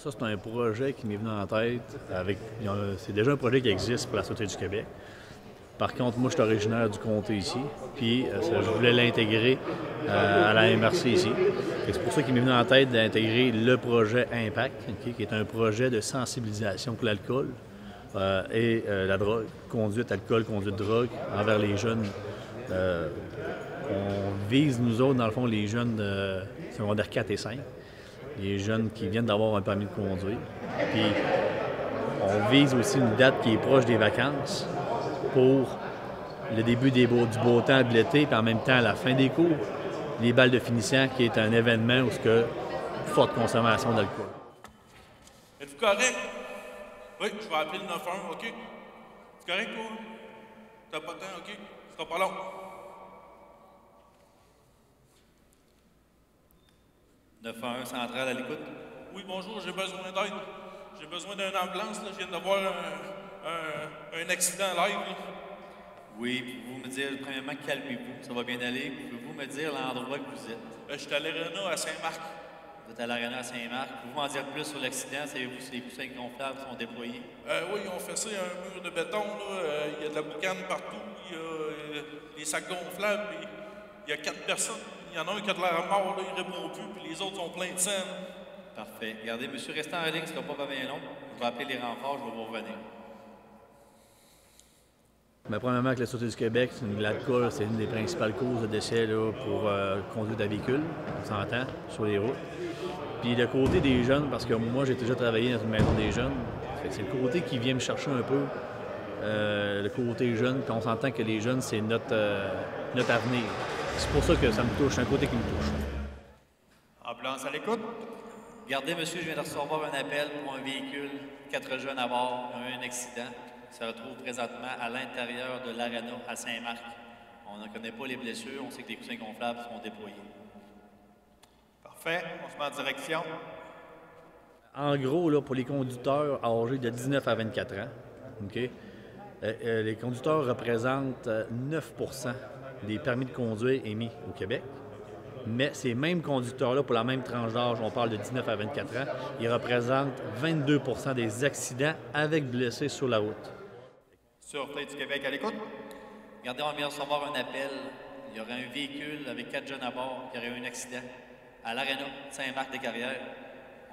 Ça, c'est un projet qui m'est venu en tête. C'est déjà un projet qui existe pour la Sûreté du Québec. Par contre, moi, je suis originaire du comté ici, puis je voulais l'intégrer à la MRC ici. C'est pour ça qu'il m'est venu en tête d'intégrer le projet Impact, qui est un projet de sensibilisation pour l'alcool et la drogue, conduite alcool, conduite drogue envers les jeunes. On vise, nous autres, dans le fond, les jeunes de secondaire 4 et 5, les jeunes qui viennent d'avoir un permis de conduire. Puis, on vise aussi une date qui est proche des vacances pour le début du beau temps de l'été, puis en même temps, à la fin des cours, les balles de finissant, qui est un événement où il y a forte consommation d'alcool. Êtes-vous correct? Oui, je vais appeler le 911, OK? C'est correct, toi? T'as pas de temps, OK? Ce sera pas long. 911 centrale à l'écoute. Oui, bonjour, j'ai besoin d'aide. J'ai besoin d'une ambulance, là. Je viens d'avoir un accident live, là. Oui, pouvez-vous me dire, premièrement, calmez-vous, ça va bien aller. Pouvez-vous me dire l'endroit que vous êtes? Je suis à l'Arena à Saint-Marc. Vous êtes à l'Arena à Saint-Marc. Pouvez-vous m'en dire plus sur l'accident? Savez-vous si les poussins gonflables sont déployés? Oui, ils ont fait ça, il y a un mur de béton, là. Il y a de la boucane partout, il y a des sacs gonflables. Il y a 4 personnes. Il y en a un qui a de l'air mort, là, il répond plus, puis les autres sont pleins de sang. Parfait. Regardez, monsieur, restez en ligne, ce ne sera pas bien long. Je vais appeler les renforts, je vais vous revenir. Mais premièrement, avec la Sûreté du Québec, l'alcool, c'est une des principales causes de décès là, pour conduire d'un véhicule, on s'entend, sur les routes. Puis le côté des jeunes, parce que moi, j'ai déjà travaillé dans une maison des jeunes, c'est le côté qui vient me chercher un peu, le côté jeune, puis on s'entend que les jeunes, c'est notre avenir. C'est pour ça que ça me touche, c'est un côté qui me touche. Ambulance à l'écoute. Regardez, monsieur, je viens de recevoir un appel pour un véhicule, 4 jeunes à bord, un accident. Qui se retrouve présentement à l'intérieur de l'Arena à Saint-Marc. On ne connaît pas les blessures, on sait que les coussins gonflables sont déployés. Parfait, on se met en direction. En gros, là, pour les conducteurs âgés de 19 à 24 ans, okay, les conducteurs représentent 9 des permis de conduire émis au Québec. Mais ces mêmes conducteurs-là, pour la même tranche d'âge, on parle de 19 à 24 ans, ils représentent 22 des accidents avec blessés sur la route. Sûreté du Québec à l'écoute. Regardez, on vient de recevoir un appel. Il y aurait un véhicule avec 4 jeunes à bord qui aurait eu un accident à l'Arena Saint-Marc-des-Carrières.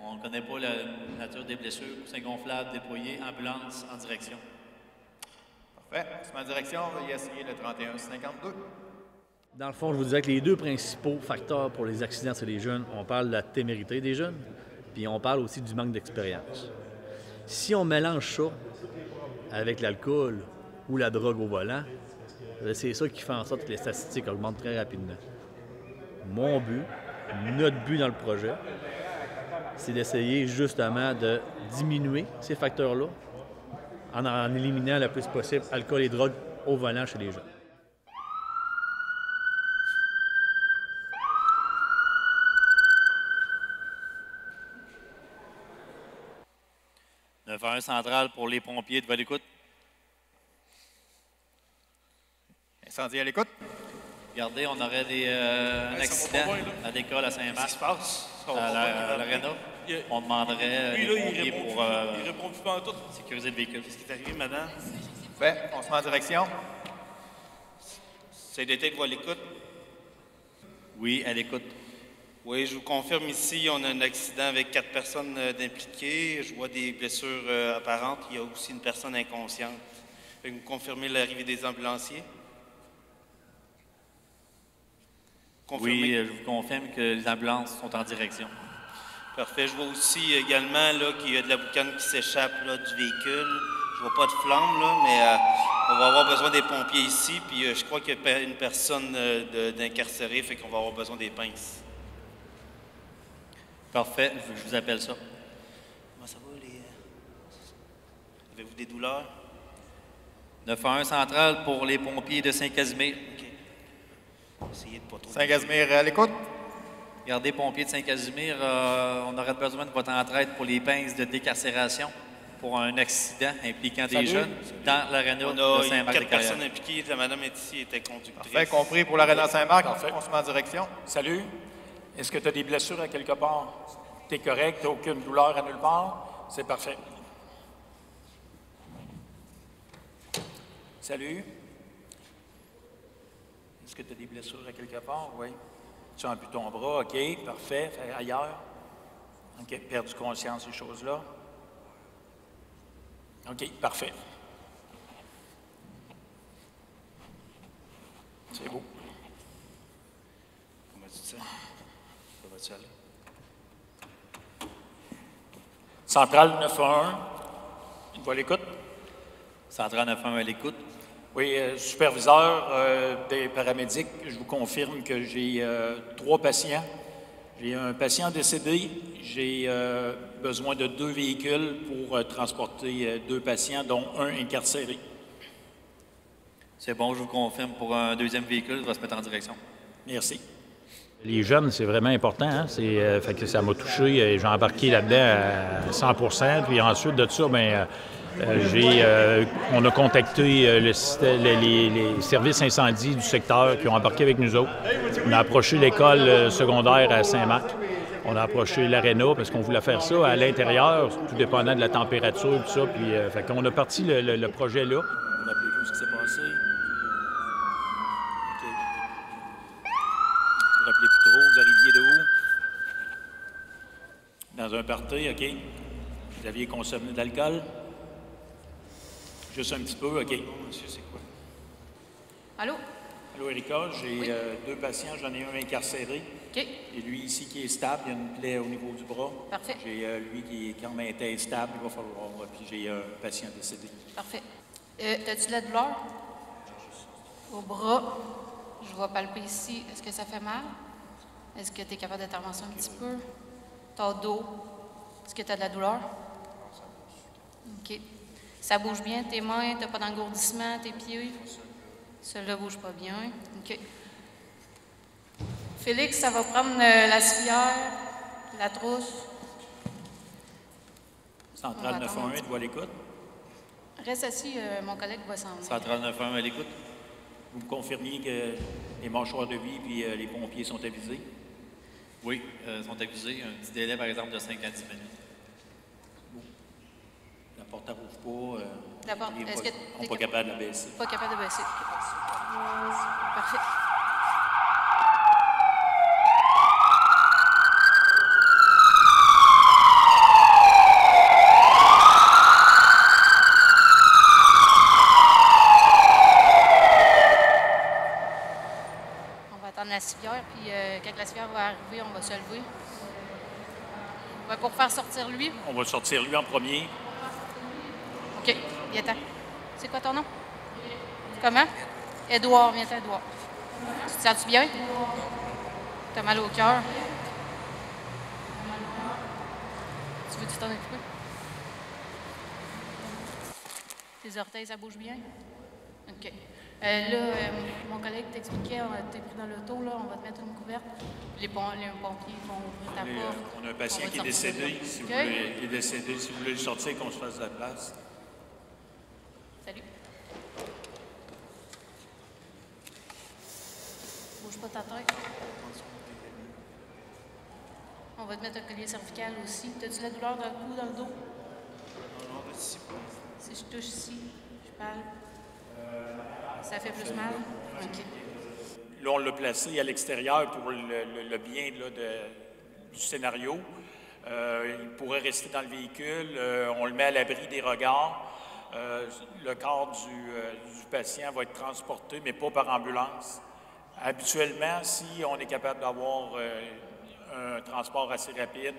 On ne connaît pas la nature des blessures. Coussins gonflables déployés, ambulance en direction. Parfait. On se met en direction. Veuillez essayer le 3152. Dans le fond, je vous disais que les deux principaux facteurs pour les accidents chez les jeunes, on parle de la témérité des jeunes, puis on parle aussi du manque d'expérience. Si on mélange ça avec l'alcool ou la drogue au volant, c'est ça qui fait en sorte que les statistiques augmentent très rapidement. Mon but, notre but dans le projet, c'est d'essayer justement de diminuer ces facteurs-là en éliminant le plus possible alcool et drogue au volant chez les jeunes. Un central pour les pompiers de Val-Écoute. Incendie à l'écoute. Regardez, on aurait un accident à l'école à Saint-Marc. Qu'est-ce qui se passe? À l'Arena. On demanderait Lui, les là, pompiers pour il répond plus pas en tout. sécuriser le véhicule. Qu'est-ce qui est arrivé, madame? Parfait. On se met en direction. C'est d'être à l'écoute. Oui, à l'écoute. Oui, je vous confirme ici, on a un accident avec 4 personnes impliquées. Je vois des blessures apparentes. Il y a aussi une personne inconsciente. Vous confirmez l'arrivée des ambulanciers? Confirmez? Oui, je vous confirme que les ambulances sont en direction. Parfait. Je vois aussi également là, qu'il y a de la boucane qui s'échappe là, du véhicule. Je vois pas de flamme, là, mais on va avoir besoin des pompiers ici. Puis je crois qu'il y a une personne d'incarcérée, fait qu'on va avoir besoin des pinces. Parfait, je vous appelle ça. Comment ça va, les... Avez-vous des douleurs? 911 central pour les pompiers de Saint-Casimir. OK. Essayez de pas trop... Saint-Casimir à l'écoute. Regardez, pompiers de Saint-Casimir, on aurait besoin de votre entraide pour les pinces de décarcération pour un accident impliquant des jeunes dans l'aréna On de a 4 Saint-Marc-des-Carrières. personnes impliquées. La madame ici était conductrice. Parfait. Compris pour l'Arena Saint-Marc. Parfait. On se met en direction. Salut. Est-ce que tu as des blessures à quelque part? Tu es correct, tu n'as aucune douleur à nulle part? C'est parfait. Salut. Est-ce que tu as des blessures à quelque part? Oui. Tu as amputé ton bras? OK, parfait. Ailleurs? OK, perdu conscience, ces choses-là? OK, parfait. C'est beau. Comment tu dis ça? Ça va-tu aller? Centrale 911, une fois l'écoute. Centrale 911 à l'écoute. Oui, superviseur des paramédics, je vous confirme que j'ai 3 patients. J'ai un patient décédé, j'ai besoin de 2 véhicules pour transporter 2 patients, dont un incarcéré. C'est bon, je vous confirme pour un deuxième véhicule, il va se mettre en direction. Merci. Les jeunes, c'est vraiment important. Hein? Fait que ça m'a touché. J'ai embarqué là-dedans à 100 %. Puis ensuite de ça, on a contacté les services incendies du secteur qui ont embarqué avec nous autres. On a approché l'école secondaire à Saint-Marc. On a approché l'aréna parce qu'on voulait faire ça à l'intérieur, tout dépendant de la température et tout ça. Puis, fait qu'on a parti le projet là. Rappelez-vous ce qui s'est passé? OK. Vous vous rappelez plus trop, vous arriviez de où? Dans un party, OK. Vous aviez consommé de l'alcool? Juste un petit peu, OK. Monsieur, c'est quoi? Allô? Allô, Erika, j'ai 2 patients, j'en ai un incarcéré. OK. Et lui ici qui est stable, il y a une plaie au niveau du bras. Parfait. J'ai lui qui est quand même instable, il va falloir. Puis j'ai un patient décédé. Parfait. T'as-tu de la douleur? Au bras. Je vais palper ici. Est-ce que ça fait mal? Est-ce que tu es capable d'intervention un petit peu? Ton dos. Est-ce que tu as de la douleur? OK. Ça bouge bien, tes mains, tu n'as pas d'engourdissement, tes pieds? Celui-là ne bouge pas bien. OK. Félix, ça va prendre la civière, la trousse. Centrale 911, tu vois l'écoute? Reste assis, mon collègue va s'en venir. Centrale 911 à l'écoute. Vous me confirmiez que les mâchoires de vie et les pompiers sont avisés? Oui, ils sont accusés. Un petit délai, par exemple, de 5 à 10 minutes. La porte ne rouvre pas. La porte, ils est-ce que ne sont pas capables de la baisser. Pas capable de baisser. Parfait. On va attendre la civière, puis quand la civière va arriver, on va se lever. Ouais, pour faire sortir lui. On va sortir lui en premier. OK, viens-t'en. C'est quoi ton nom? Comment? Édouard, viens-t'en, Édouard. Tu te sens-tu bien? T'as mal au cœur? Tu veux-tu t'en occuper? Tes orteils, ça bouge bien? OK. Mon collègue t'expliquait, t'es pris dans l'auto, là, on va te mettre une couverte. Les pompiers vont ouvrir ta porte. On a un patient qui est décédé. Si vous voulez, il est décédé. Si vous voulez le sortir, qu'on se fasse de la place. Salut. Bouge pas ta tête. On va te mettre un collier cervical aussi. T'as-tu la douleur dans le cou, dans le dos? Non, ici. Si je touche ici, je parle. Ça fait plus mal? OK. Là, on l'a placé à l'extérieur pour le bien là, du scénario. Il pourrait rester dans le véhicule. On le met à l'abri des regards. Le corps du patient va être transporté, mais pas par ambulance. Habituellement, si on est capable d'avoir un transport assez rapide,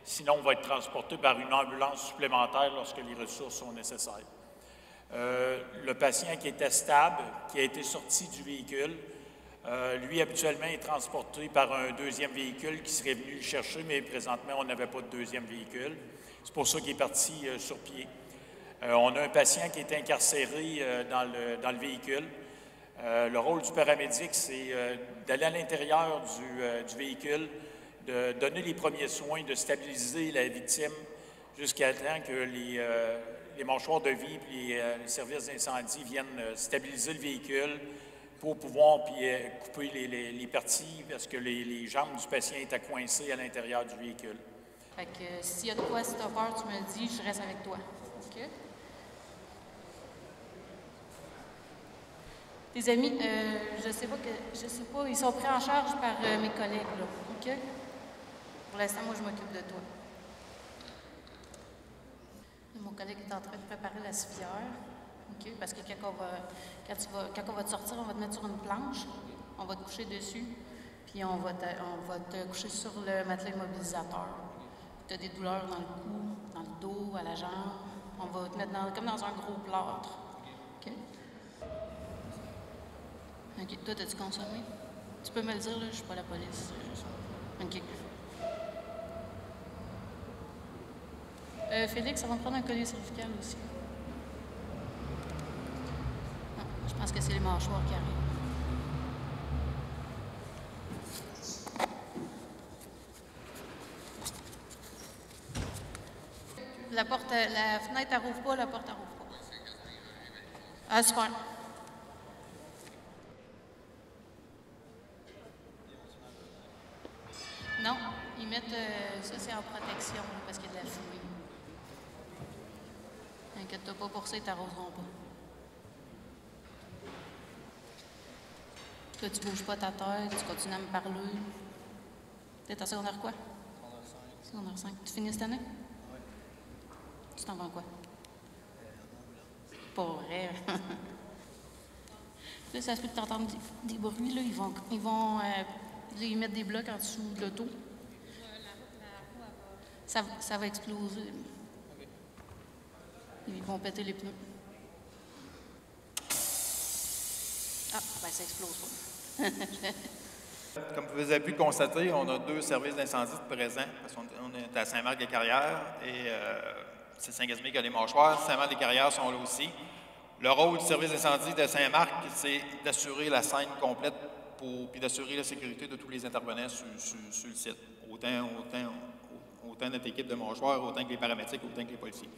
sinon on va être transporté par une ambulance supplémentaire lorsque les ressources sont nécessaires. Le patient qui était stable, qui a été sorti du véhicule, lui, habituellement, est transporté par un deuxième véhicule qui serait venu le chercher, mais présentement, on n'avait pas de deuxième véhicule. C'est pour ça qu'il est parti sur pied. On a un patient qui est incarcéré dans le véhicule. Le rôle du paramédic, c'est d'aller à l'intérieur du véhicule, de donner les premiers soins, de stabiliser la victime jusqu'à temps que les mâchoires de vie et les services d'incendie viennent stabiliser le véhicule pour pouvoir couper les parties parce que les jambes du patient étaient coincées à l'intérieur du véhicule. Fait que s'il y a de quoi, si tu as peur, tu me le dis, je reste avec toi. OK? Tes amis, je sais pas, ils sont pris en charge par mes collègues, là. OK? Pour l'instant, moi, je m'occupe de toi. Mon collègue est en train de préparer la civière. OK? Parce que quand on va te sortir, on va te mettre sur une planche, on va te coucher dessus, puis on va te coucher sur le matelas immobilisateur. Tu as des douleurs dans le cou, dans le dos, à la jambe. On va te mettre comme dans un gros plâtre. OK? OK. Toi, t'as-tu consommé? Tu peux me le dire, là, je suis pas la police. OK. Félix, ça va me prendre un collier cervical aussi. Non, je pense que c'est les mâchoires qui arrivent. La fenêtre, elle rouvre pas, la porte, elle rouvre pas. Ah, super. Non, ils mettent ça, c'est en protection, là, parce qu'il y a de la fumée. Inquiète-toi pas pour ça, ils t'arroseront pas. Toi, tu bouges pas ta tête, tu continues à me parler. T'es en secondaire quoi? Secondaire 5. Tu finis cette année? Oui. Tu t'en vas en quoi? Pas vrai. Là, ça se peut que tu entends des bruits, là. Ils mettent des blocs en dessous de l'auto. Ça va exploser. Ils vont péter les pneus. Ah, ben ça explose pas. Comme vous avez pu le constater, on a 2 services d'incendie présents. Parce qu'on est à Saint-Marc-des-Carrières et c'est Saint-Gaspard qui a les mâchoires. Saint-Marc-des-Carrières sont là aussi. Le rôle du service d'incendie de Saint-Marc, c'est d'assurer la scène complète puis d'assurer la sécurité de tous les intervenants sur le site. Autant notre équipe de mâchoires, autant que les paramédics, autant que les policiers.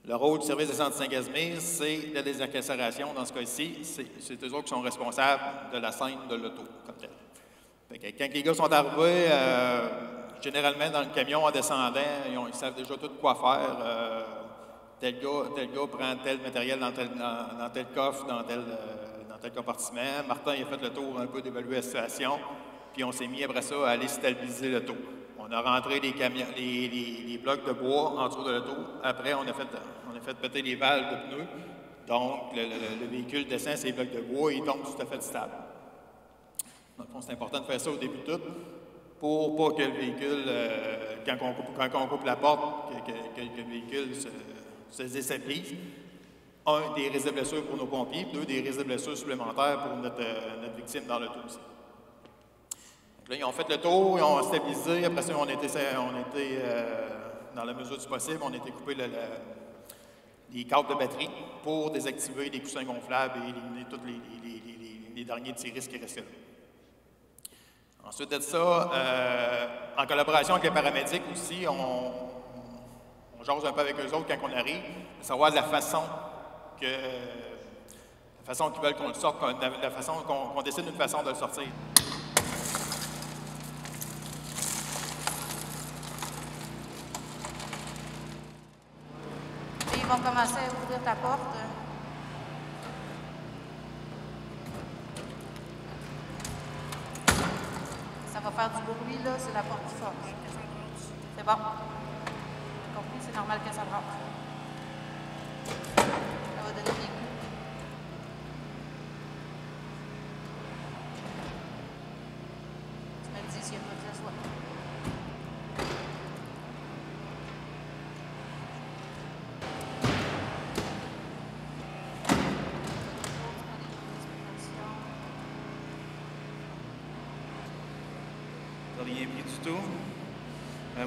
Le rôle du service d'incendie de Saint-Gaspard, c'est la désincarcération. Dans ce cas-ci, c'est eux autres qui sont responsables de la scène de l'auto, comme tel. Fait que quand les gars sont arrivés, généralement dans le camion en descendant, ils savent déjà tout quoi faire. Tel gars prend tel matériel dans tel coffre, dans tel compartiment. Martin il a fait le tour un peu d'évaluer la situation, puis on s'est mis après ça à aller stabiliser l'auto. On a rentré les blocs de bois en dessous de l'auto. Après, on a fait péter les valves de pneus. Donc, le véhicule descend ces blocs de bois et il tombe tout à fait stable. Donc, c'est important de faire ça au début de tout pour pas que le véhicule, quand on coupe la porte, que le véhicule se déstabilise. 1, des risques de blessures pour nos pompiers, 2, des risques de blessures supplémentaires pour notre victime dans l'auto aussi. Là, ils ont fait le tour, ils ont stabilisé. Après ça, on était dans la mesure du possible, on a été coupé les câbles de batterie pour désactiver les coussins gonflables et éliminer tous les derniers petits risques qui restaient là. Ensuite de ça, en collaboration avec les paramédics aussi, on jase un peu avec eux autres quand on arrive, de savoir la façon qu'ils veulent qu'on le sorte, la façon qu'on décide d'une façon de le sortir. Ils vont commencer à ouvrir ta porte. Ça va faire du bruit, là, c'est la porte qui force. C'est bon. T'as compris, c'est normal que ça rentre. Ça va donner des coups. Tu me dis s'il y a pas de la soie. Rien pris du tout.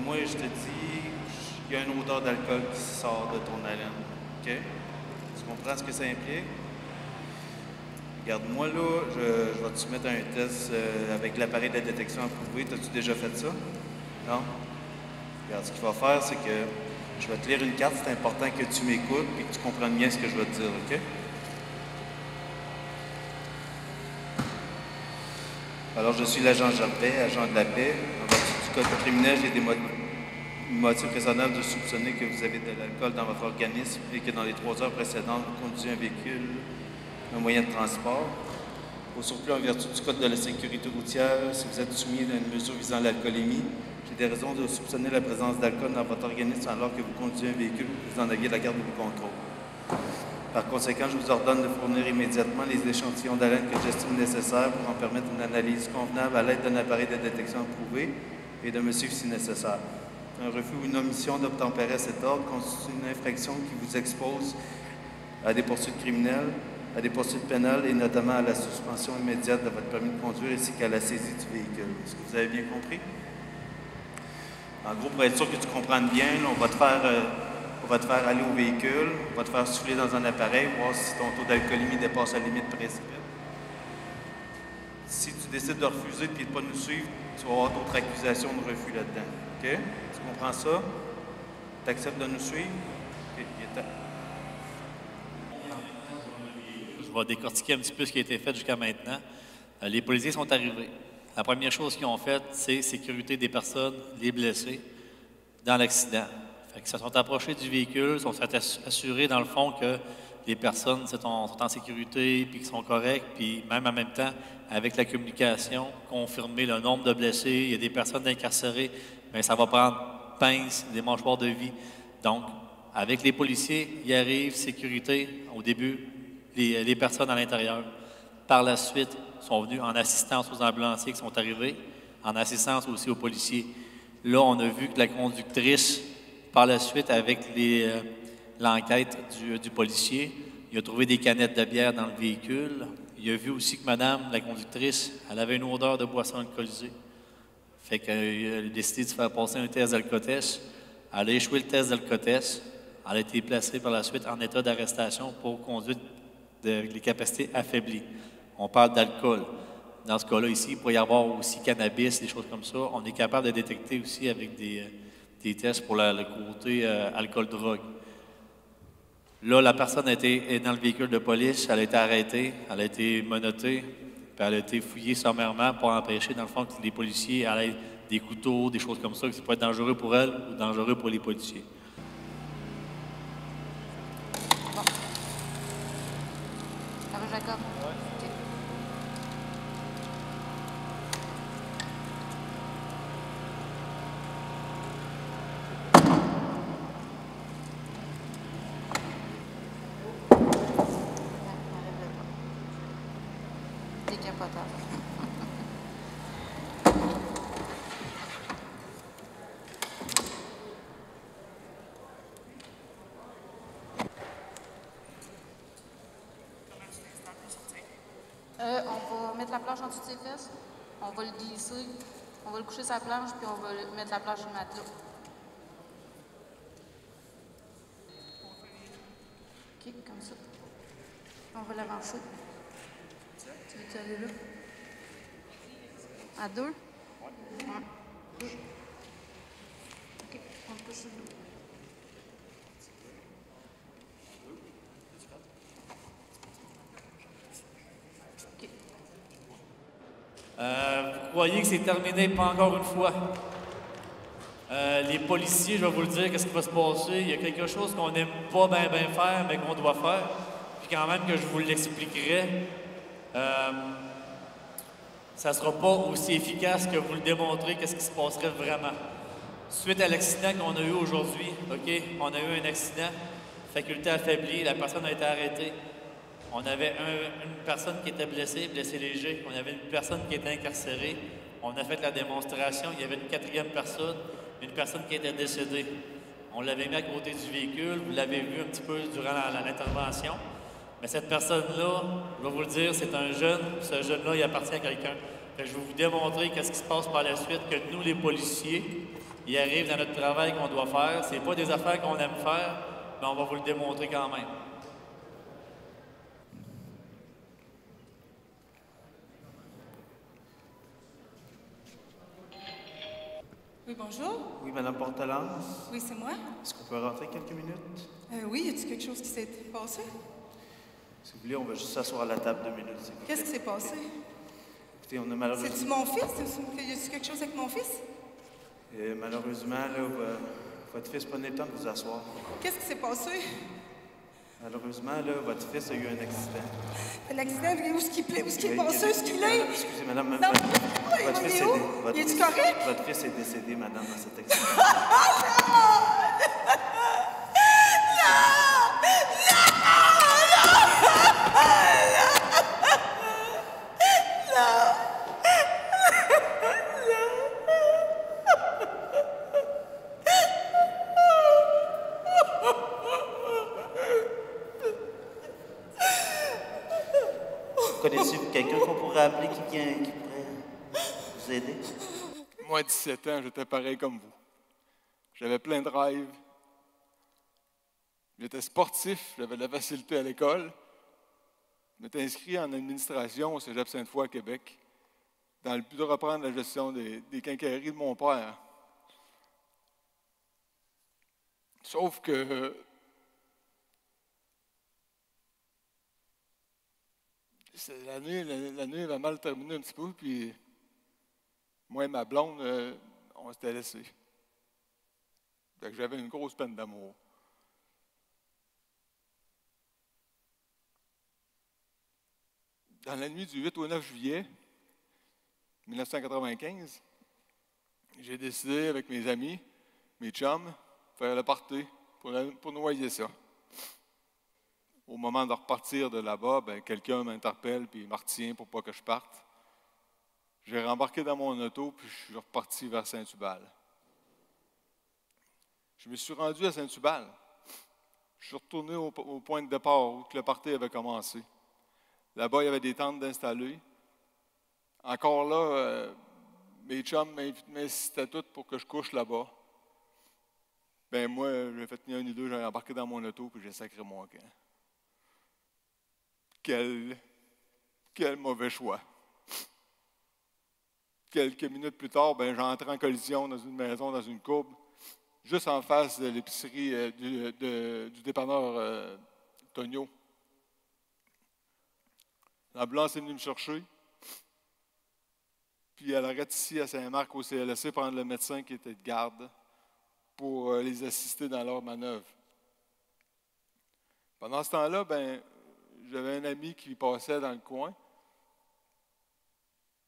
Moi, je te dis, il y a une odeur d'alcool qui sort de ton haleine. OK? Tu comprends ce que ça implique? Regarde, moi, là, je vais te soumettre à un test avec l'appareil de détection approuvé. T'as-tu déjà fait ça? Non? Regarde, ce qu'il va faire, c'est que je vais te lire une carte. C'est important que tu m'écoutes et que tu comprennes bien ce que je vais te dire, OK? Alors, je suis l'agent Jardin, agent de la paix. En vertu du code criminel, j'ai motif raisonnable de soupçonner que vous avez de l'alcool dans votre organisme et que dans les 3 heures précédentes, vous conduisez un véhicule, un moyen de transport. Au surplus, en vertu du Code de la sécurité routière, si vous êtes soumis à une mesure visant l'alcoolémie, j'ai des raisons de soupçonner la présence d'alcool dans votre organisme alors que vous conduisez un véhicule ou que vous en aviez la garde du contrôle. Par conséquent, je vous ordonne de fournir immédiatement les échantillons d'haleine que j'estime nécessaires pour en permettre une analyse convenable à l'aide d'un appareil de détection approuvé et de me suivre si nécessaire. Un refus ou une omission d'obtempérer à cet ordre constitue une infraction qui vous expose à des poursuites criminelles, à des poursuites pénales et notamment à la suspension immédiate de votre permis de conduire ainsi qu'à la saisie du véhicule. Est-ce que vous avez bien compris? En gros, pour être sûr que tu comprennes bien, là, on va te faire aller au véhicule, on va te faire souffler dans un appareil, voir si ton taux d'alcoolémie dépasse la limite prescrite. Si tu décides de refuser et de ne pas nous suivre, tu vas avoir d'autres accusations de refus là-dedans. OK? Tu comprends ça? Tu acceptes de nous suivre? OK, il est temps. Je vais décortiquer un petit peu ce qui a été fait jusqu'à maintenant. Les policiers sont arrivés. La première chose qu'ils ont faite, c'est sécurité des personnes, les blessés, dans l'accident. Ils se sont approchés du véhicule, sont assurés, dans le fond, que les personnes sont en sécurité, puis qu'ils sont corrects, puis même en même temps, avec la communication, confirmer le nombre de blessés, il y a des personnes incarcérées, mais ça va prendre pince, des mâchoires de vie. Donc, avec les policiers, ils arrivent, sécurité, au début, les personnes à l'intérieur. Par la suite, sont venus en assistance aux ambulanciers qui sont arrivés, en assistance aussi aux policiers. Là, on a vu que la conductrice, par la suite, avec l'enquête du policier, il a trouvé des canettes de bière dans le véhicule. Il a vu aussi que madame, la conductrice, elle avait une odeur de boisson alcoolisée. Fait qu'il a décidé de faire passer un test d'alcotest. Elle a échoué le test d'alcotest. Elle a été placée par la suite en état d'arrestation pour conduite les capacités affaiblies. On parle d'alcool. Dans ce cas-là, ici, il pourrait y avoir aussi cannabis, des choses comme ça. On est capable de détecter aussi avec des tests pour le côté alcool-drogue. Là, la personne est dans le véhicule de police, elle a été arrêtée, elle a été menottée, puis elle a été fouillée sommairement pour empêcher, dans le fond, que les policiers aient des couteaux, des choses comme ça, que ça peut être dangereux pour elle ou dangereux pour les policiers. Bon. Ça va, Jacob? Oui. OK. Décapotable. On va mettre la planche en dessous de ses fesses, on va le glisser, on va le coucher sur la planche, puis on va mettre la planche sur le matelas. OK, comme ça. On va l'avancer. Tu veux-tu aller là? À 2? Ouais. 1, 2. OK, on le couche sur le dos. Vous croyez que c'est terminé? Pas encore une fois. Les policiers, je vais vous le dire, qu'est-ce qui va se passer? Il y a quelque chose qu'on n'aime pas bien faire, mais qu'on doit faire. Puis quand même que je vous l'expliquerai, ça ne sera pas aussi efficace que vous le démontrez, qu'est-ce qui se passerait vraiment. Suite à l'accident qu'on a eu aujourd'hui, OK, on a eu un accident, faculté affaiblie, la personne a été arrêtée. On avait une personne qui était blessée léger. On avait une personne qui était incarcérée. On a fait la démonstration. Il y avait une 4e personne, une personne qui était décédée. On l'avait mis à côté du véhicule. Vous l'avez vu un petit peu durant l'intervention. Mais cette personne-là, je vais vous le dire, c'est un jeune. Ce jeune-là, il appartient à quelqu'un. Je vais vous démontrer qu'est-ce qui se passe par la suite, que nous, les policiers, il arrive dans notre travail qu'on doit faire. Ce n'est pas des affaires qu'on aime faire, mais on va vous le démontrer quand même. Oui, bonjour. Oui, Madame Portelance. Oui, c'est moi. Est-ce qu'on peut rentrer quelques minutes? Oui, y a-t-il quelque chose qui s'est passé? Si vous voulez, on va juste s'asseoir à la table 2 minutes. S'il vous plaît. Qu'est-ce qui s'est passé? Écoutez, on a malheureusement... C'est-tu mon fils? Y a-t-il quelque chose avec mon fils? Et malheureusement, là, votre fils prenait le temps de vous asseoir. Qu'est-ce qui s'est passé? Malheureusement, là, votre fils a eu un accident. Un accident, lui, où est-ce qu'il est passé? Où est-ce qu'il Madame, est? excusez, madame. Non, Votre il fils est où? votre Il est-tu fils- correct? Votre fils est décédé, madame, dans cet accident. Connaissez-vous quelqu'un qu'on pourrait appeler qui pourrait vous aider? Moi, à 17 ans, j'étais pareil comme vous. J'avais plein de rêves. J'étais sportif, j'avais de la facilité à l'école. Je m'étais inscrit en administration au Cégep Sainte-Foy à Québec, dans le but de reprendre la gestion des quincailleries de mon père. Sauf que l'année va mal terminer un petit peu, puis moi et ma blonde, on s'était laissés. Donc j'avais une grosse peine d'amour. Dans la nuit du 8 au 9 juillet 1995, j'ai décidé avec mes amis, mes chums, faire le party pour noyer ça. Au moment de repartir de là-bas, quelqu'un m'interpelle et me retient pour pas que je parte. J'ai rembarqué dans mon auto puis je suis reparti vers Saint-Hubal. Je me suis rendu à Saint-Hubal. Je suis retourné au point de départ où le party avait commencé. Là-bas, il y avait des tentes d'installer. Encore là, mes chums m'incitaient tous pour que je couche là-bas. Moi, j'ai fait ni un ni deux, j'ai embarqué dans mon auto puis j'ai sacré mon camp. Quel mauvais choix. Quelques minutes plus tard, j'entrais en collision dans une maison, dans une courbe, juste en face de l'épicerie du dépanneur Tonio. L'ambulance est venue me chercher, puis elle arrête ici à Saint-Marc au CLSC prendre le médecin qui était de garde pour les assister dans leur manœuvre. Pendant ce temps-là, j'avais un ami qui passait dans le coin,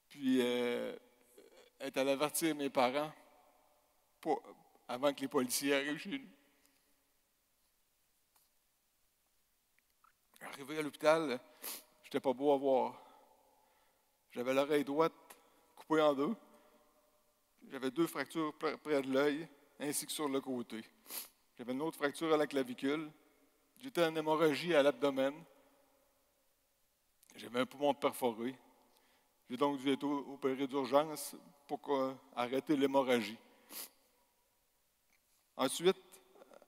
puis elle est allée avertir mes parents avant que les policiers arrivent chez nous. Arrivé à l'hôpital, j'étais pas beau à voir. J'avais l'oreille droite coupée en deux. J'avais 2 fractures près de l'œil, ainsi que sur le côté. J'avais une autre fracture à la clavicule. J'étais en hémorragie à l'abdomen. J'avais un poumon perforé. J'ai donc dû être opéré d'urgence pour arrêter l'hémorragie. Ensuite,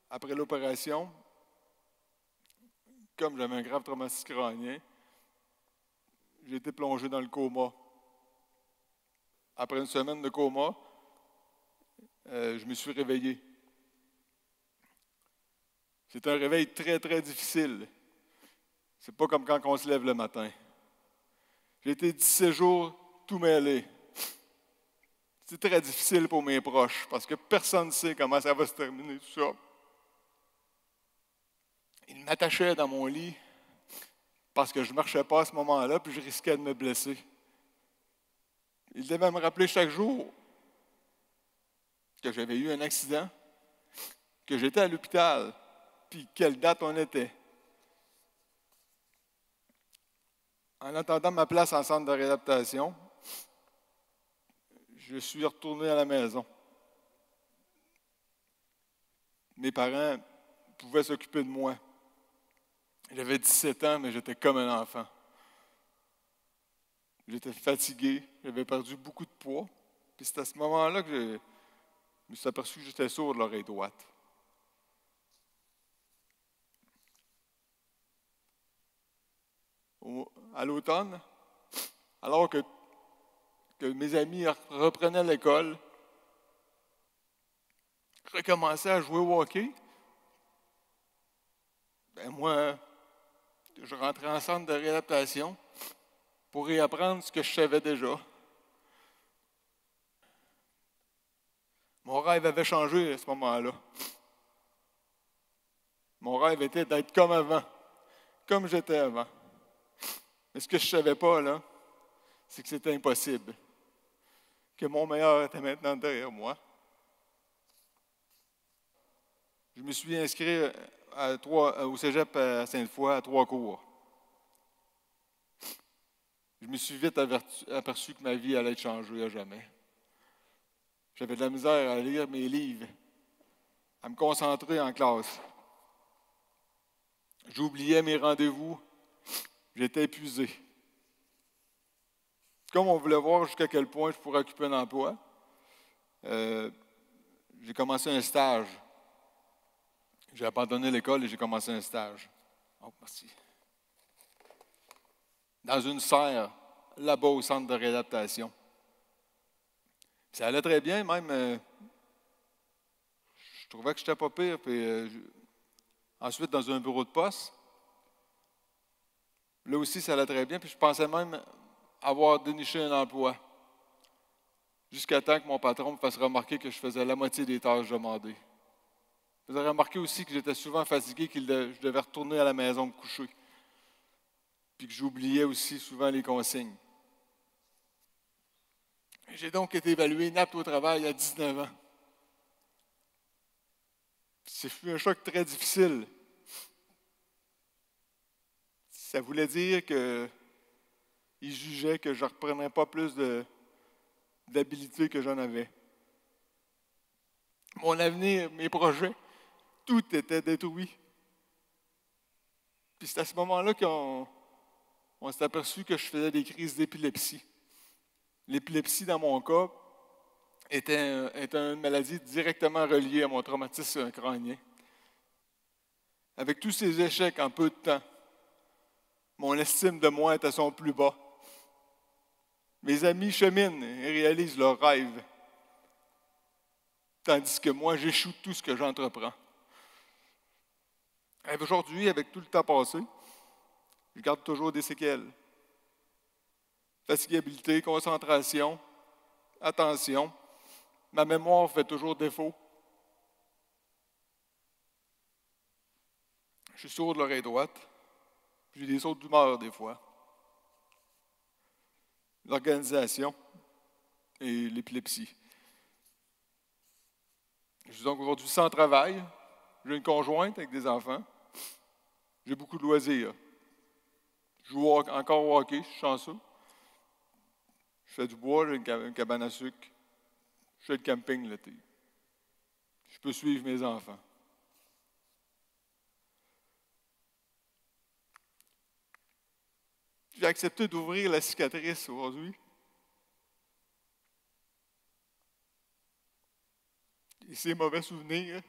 après l'opération, comme j'avais un grave traumatisme crânien, j'ai été plongé dans le coma. Après une semaine de coma, je me suis réveillé. C'est un réveil très, très difficile. C'est pas comme quand on se lève le matin. J'ai été 17 jours tout mêlé. C'est très difficile pour mes proches parce que personne ne sait comment ça va se terminer, tout ça. Ils m'attachaient dans mon lit parce que je ne marchais pas à ce moment-là puis je risquais de me blesser. Ils devaient me rappeler chaque jour que j'avais eu un accident, que j'étais à l'hôpital, puis quelle date on était. En attendant ma place en centre de réadaptation, je suis retourné à la maison. Mes parents pouvaient s'occuper de moi. J'avais 17 ans, mais j'étais comme un enfant. J'étais fatigué, j'avais perdu beaucoup de poids. Puis c'est à ce moment-là que je me suis aperçu que j'étais sourd de l'oreille droite. À l'automne, alors que mes amis reprenaient l'école, recommençaient à jouer au hockey, moi, je rentrais en centre de réadaptation pour réapprendre ce que je savais déjà. Mon rêve avait changé à ce moment-là. Mon rêve était d'être comme avant, comme j'étais avant. Mais ce que je ne savais pas, là, c'est que c'était impossible. Que mon meilleur était maintenant derrière moi. Je me suis inscrit au cégep à Sainte-Foy à 3 cours. Je me suis vite aperçu que ma vie allait être changée à jamais. J'avais de la misère à lire mes livres, à me concentrer en classe. J'oubliais mes rendez-vous. J'étais épuisé. Comme on voulait voir jusqu'à quel point je pourrais occuper un emploi, j'ai commencé un stage. J'ai abandonné l'école et j'ai commencé un stage. Oh, merci. Dans une serre, là-bas au centre de réadaptation. Ça allait très bien, même. Je trouvais que je n'étais pas pire. Puis, ensuite, dans un bureau de poste, là aussi, ça allait très bien. Puis je pensais même avoir déniché un emploi. Jusqu'à temps que mon patron me fasse remarquer que je faisais la moitié des tâches demandées. Il faisait remarquer aussi que j'étais souvent fatigué, que je devais retourner à la maison me coucher. Puis que j'oubliais aussi souvent les consignes. J'ai donc été évalué inapte au travail à 19 ans. Ce fut un choc très difficile. Ça voulait dire qu'il jugeait que je ne reprenais pas plus d'habilité que j'en avais. Mon avenir, mes projets, tout était détruit. Puis c'est à ce moment-là qu'on s'est aperçu que je faisais des crises d'épilepsie. L'épilepsie, dans mon cas, était une maladie directement reliée à mon traumatisme crânien. Avec tous ces échecs en peu de temps, mon estime de moi est à son plus bas. Mes amis cheminent et réalisent leurs rêves, tandis que moi, j'échoue tout ce que j'entreprends. Aujourd'hui, avec tout le temps passé, je garde toujours des séquelles. Fatigabilité, concentration, attention. Ma mémoire fait toujours défaut. Je suis sourd de l'oreille droite. J'ai des sauts d'humeur des fois. L'organisation et l'épilepsie. Je suis donc aujourd'hui sans travail. J'ai une conjointe avec des enfants. J'ai beaucoup de loisirs. Je joue encore au hockey, je suis chanceux. Je fais du bois, j'ai une cabane à sucre. Je fais le camping l'été. Je peux suivre mes enfants. J'ai accepté d'ouvrir la cicatrice aujourd'hui. Et ces mauvais souvenirs,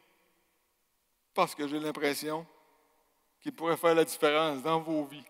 parce que j'ai l'impression qu'ils pourraient faire la différence dans vos vies.